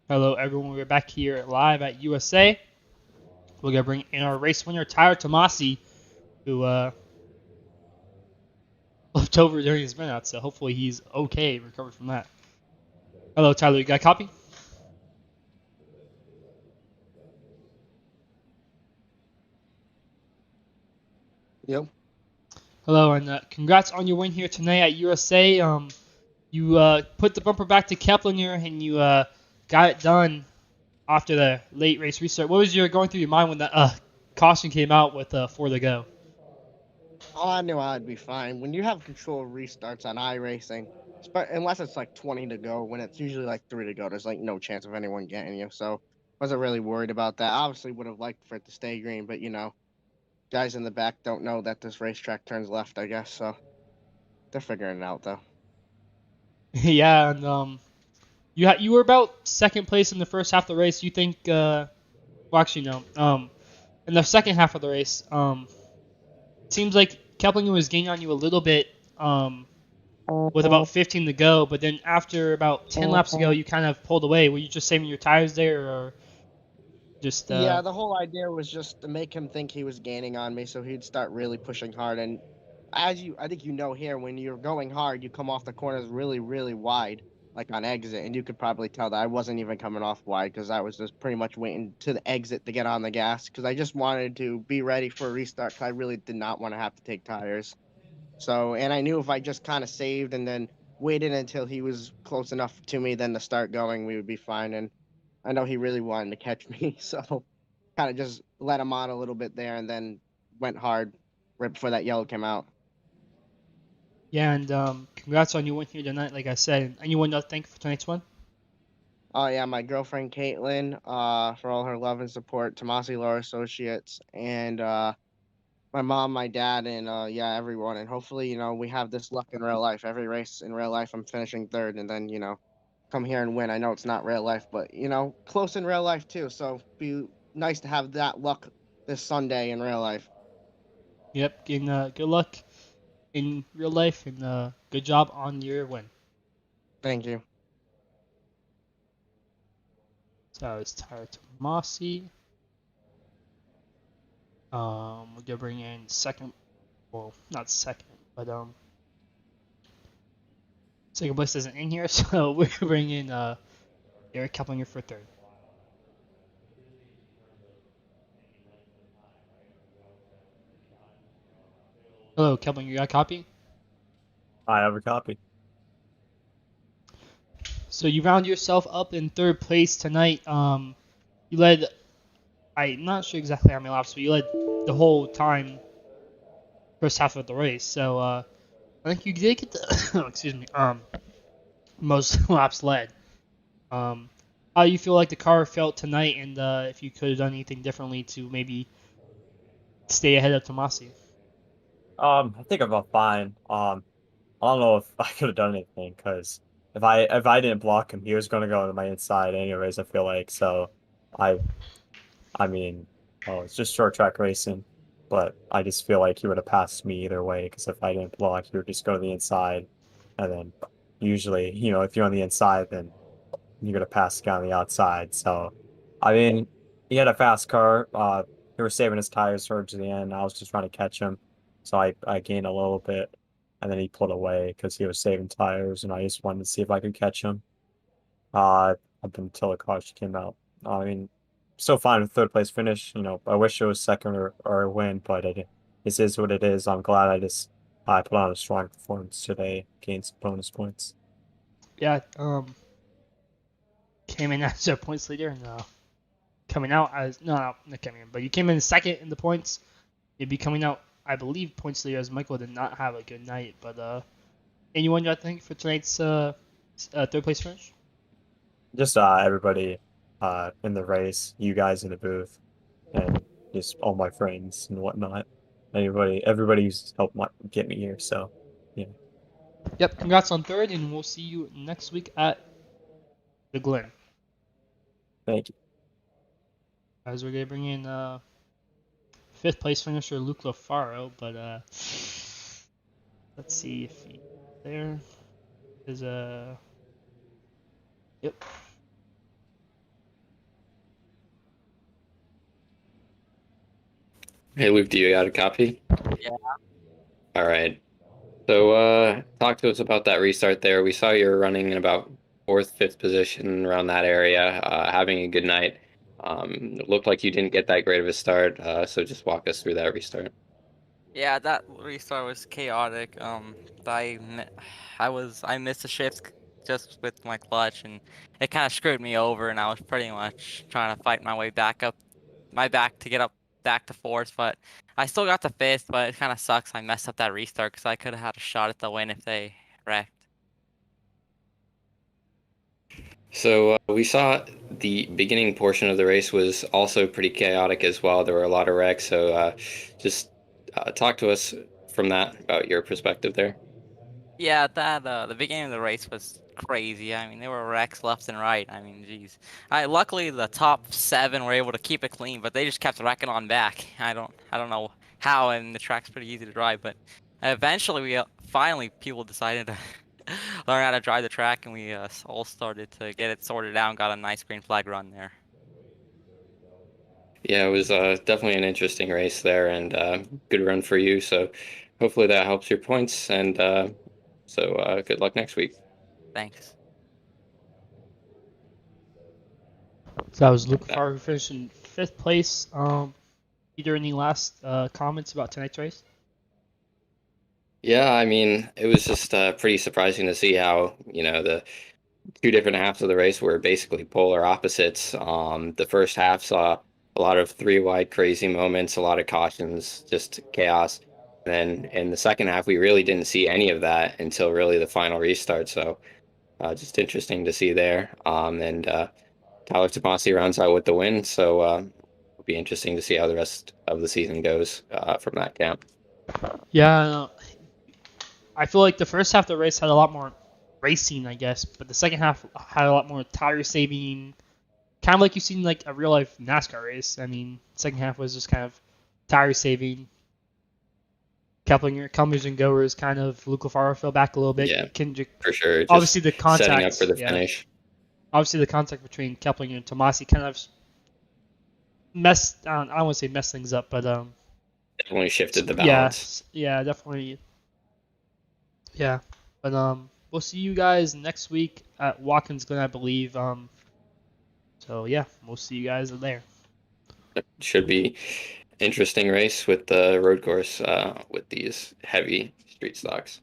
Hello, everyone. We're back here live at USA. We're gonna bring in our race winner, Tyler Tomasi, who left over during his burnout. So hopefully he's okay, recovered from that. Hello, Tyler. You got a copy? Yep. Hello, and congrats on your win here tonight at USA. You put the bumper back to Keplinger, and you got it done after the late race restart. What was going through your mind when that caution came out with 4 to go? Oh, I knew I'd be fine. When you have control of restarts on iRacing, unless it's like 20 to go, when it's usually like 3 to go, there's like no chance of anyone getting you. So wasn't really worried about that. Obviously, would have liked for it to stay green, but guys in the back don't know that this racetrack turns left, I guess. So they're figuring it out though. Yeah, and you were about second place in the first half of the race. You think? Well, actually, no. In the second half of the race, seems like Keplinger was gaining on you a little bit. With about 15 to go, but then after about 10 laps to go, you kind of pulled away. Were you just saving your tires there, or just? Yeah, the whole idea was just to make him think he was gaining on me, so he'd start really pushing hard. And I think here, when you're going hard, you come off the corners really, really wide, like on exit, and you could probably tell that I wasn't even coming off wide because I was just pretty much waiting to the exit to get on the gas because I just wanted to be ready for a restart because I really did not want to have to take tires. So, and I knew if I just kind of saved and then waited until he was close enough to me then to start going, we would be fine. And I know he really wanted to catch me, so kind of just let him on a little bit there and then went hard right before that yellow came out. Yeah, and congrats on your win here tonight. Like I said, anyone to thank for tonight's win? Oh yeah, my girlfriend Caitlin, for all her love and support, Tomasi Law Associates, and my mom, my dad, and yeah, everyone. And hopefully, we have this luck in real life. Every race in real life, I'm finishing third, and then come here and win. I know it's not real life, but close in real life too. So be nice to have that luck this Sunday in real life. Yep. And good luck in real life, and good job on your win. Thank you. So it's Tyler Tomasi. We're gonna bring in second. Well, not second, but second place isn't in here, so we're bringing Eric Keplinger for third. Hello, Keplinger. You got a copy? I have a copy. So you round yourself up in third place tonight. You led. I'm not sure exactly how many laps, but you led the whole time, first half of the race. So I think you did get the excuse me most laps led. How do you feel like the car felt tonight, and if you could have done anything differently to maybe stay ahead of Tomasi? I think I felt fine. I don't know if I could have done anything because if I didn't block him, he was going to go to my inside anyways. I feel like so. I I mean, oh, it's just short track racing, but I just feel like he would have passed me either way because if I didn't block, he would just go to the inside, and then usually, if you're on the inside, then you're gonna pass the guy on the outside. So, I mean, he had a fast car. He was saving his tires towards the end. I was just trying to catch him, so I gained a little bit, and then he pulled away because he was saving tires, and I just wanted to see if I could catch him. Up until the caution came out. I mean, still fine with third place finish. I wish it was second or a win, but this is what it is. I'm glad I put on a strong performance today, gained some bonus points. Yeah, came in as a points leader, and coming out as not coming in, but you came in second in the points. You'd be coming out, I believe, points leader as Michael did not have a good night. But anyone you think for tonight's third place finish? Just everybody in the race, you guys in the booth, and just all my friends and whatnot. Everybody's helped get me here. So, yeah, Yep, congrats on third, and we'll see you next week at the Glen. thank you. As we're gonna bring in fifth place finisher Luke Lafaro, but let's see if he's there. Is yep. Hey, Luke, do you got a copy? Yeah. All right. So, talk to us about that restart there. We saw you were running in about fourth, fifth position around that area, having a good night. It looked like you didn't get that great of a start, so just walk us through that restart. Yeah, that restart was chaotic. I missed a shift just with my clutch, and it kind of screwed me over. And I was pretty much trying to fight my way back up, to get up back to fourth. But I still got to fifth. But it kind of sucks. I messed up that restart because I could have had a shot at the win if they wrecked. So, we saw the beginning portion of the race was also pretty chaotic as well. There were a lot of wrecks, so just talk to us from that about your perspective there. Yeah, the beginning of the race was crazy. I mean, there were wrecks left and right. I mean, geez. Luckily the top 7 were able to keep it clean, but they just kept wrecking on back. I don't know how, and the track's pretty easy to drive, but eventually finally people decided to learn how to drive the track, and we all started to get it sorted out and got a nice green flag run there. Yeah, it was definitely an interesting race there and good run for you. So hopefully that helps your points. And good luck next week. Thanks. So that was Luke Farr, who finished in fifth place. Either any last comments about tonight's race? Yeah, I mean, it was just pretty surprising to see how, the two different halves of the race were basically polar opposites. The first half saw a lot of three wide crazy moments, a lot of cautions, just chaos. Then in the second half, we really didn't see any of that until really the final restart. So just interesting to see there. And Tyler Tomasi rounds out with the win. So it'll be interesting to see how the rest of the season goes from that camp. Yeah, I feel like the first half of the race had a lot more racing, I guess, but the second half had a lot more tire saving, kind of like you've seen like a real life NASCAR race. I mean, second half was just kind of tire saving. Comers and goers, kind of Luke Lafaro fell back a little bit. Yeah, Kendrick, for sure. Just obviously the contact, setting up for the finish. Obviously the contact between Keplinger and Tomasi kind of messed. I don't want to say messed things up, but Definitely shifted the balance. Yeah, definitely. Yeah, but we'll see you guys next week at Watkins Glen, I believe. So yeah, we'll see you guys there. It should be interesting race with the road course with these heavy street stocks.